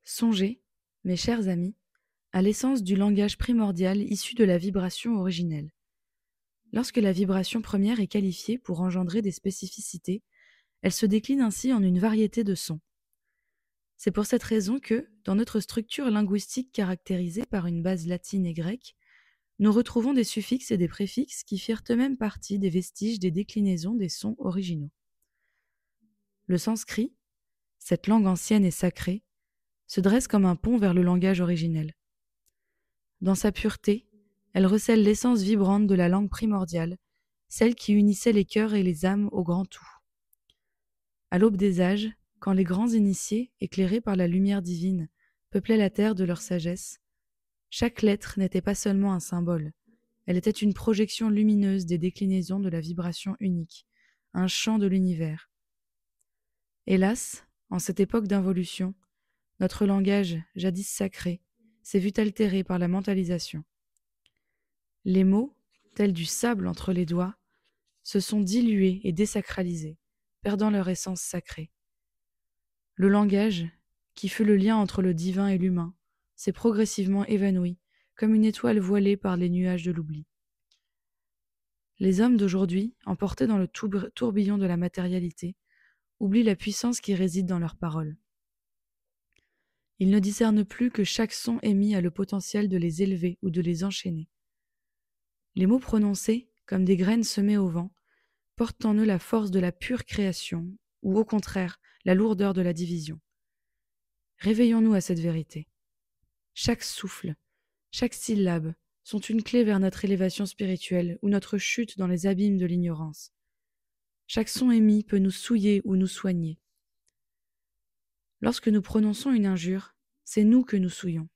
Songez, mes chers amis, à l'essence du langage primordial issu de la vibration originelle. Lorsque la vibration première est qualifiée pour engendrer des spécificités, elle se décline ainsi en une variété de sons. C'est pour cette raison que, dans notre structure linguistique caractérisée par une base latine et grecque, nous retrouvons des suffixes et des préfixes qui firent eux-mêmes partie des vestiges des déclinaisons des sons originaux. Le sanskrit, cette langue ancienne et sacrée, se dresse comme un pont vers le langage originel. Dans sa pureté, elle recèle l'essence vibrante de la langue primordiale, celle qui unissait les cœurs et les âmes au grand tout. À l'aube des âges, quand les grands initiés, éclairés par la lumière divine, peuplaient la terre de leur sagesse, chaque lettre n'était pas seulement un symbole, elle était une projection lumineuse des déclinaisons de la vibration unique, un chant de l'univers. Hélas, en cette époque d'involution, notre langage, jadis sacré, s'est vu altéré par la mentalisation. Les mots, tels du sable entre les doigts, se sont dilués et désacralisés, perdant leur essence sacrée. Le langage, qui fut le lien entre le divin et l'humain, s'est progressivement évanoui, comme une étoile voilée par les nuages de l'oubli. Les hommes d'aujourd'hui, emportés dans le tourbillon de la matérialité, oublient la puissance qui réside dans leurs paroles. Ils ne discernent plus que chaque son émis a le potentiel de les élever ou de les enchaîner. Les mots prononcés, comme des graines semées au vent, portent en eux la force de la pure création, ou au contraire, la lourdeur de la division. Réveillons-nous à cette vérité. Chaque souffle, chaque syllabe sont une clé vers notre élévation spirituelle ou notre chute dans les abîmes de l'ignorance. Chaque son émis peut nous souiller ou nous soigner. Lorsque nous prononçons une injure, c'est nous que nous souillons.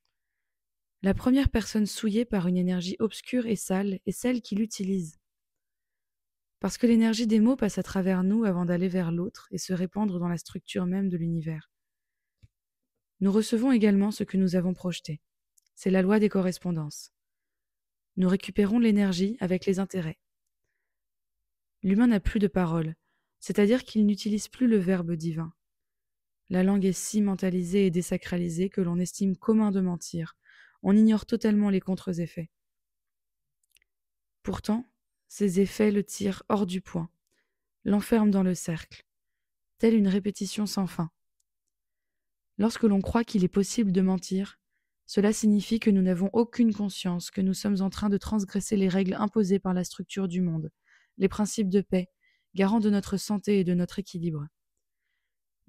La première personne souillée par une énergie obscure et sale est celle qui l'utilise. Parce que l'énergie des mots passe à travers nous avant d'aller vers l'autre et se répandre dans la structure même de l'univers. Nous recevons également ce que nous avons projeté. C'est la loi des correspondances. Nous récupérons l'énergie avec les intérêts. L'humain n'a plus de parole, c'est-à-dire qu'il n'utilise plus le verbe divin. La langue est si mentalisée et désacralisée que l'on estime commun de mentir. On ignore totalement les contre-effets. Pourtant, ces effets le tirent hors du point, l'enferment dans le cercle, telle une répétition sans fin. Lorsque l'on croit qu'il est possible de mentir, cela signifie que nous n'avons aucune conscience que nous sommes en train de transgresser les règles imposées par la structure du monde, les principes de paix, garants de notre santé et de notre équilibre.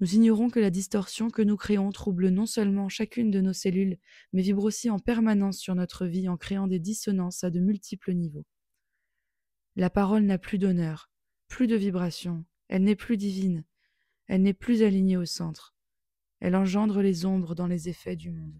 Nous ignorons que la distorsion que nous créons trouble non seulement chacune de nos cellules, mais vibre aussi en permanence sur notre vie en créant des dissonances à de multiples niveaux. La parole n'a plus d'honneur, plus de vibration, elle n'est plus divine, elle n'est plus alignée au centre. Elle engendre les ombres dans les effets du monde.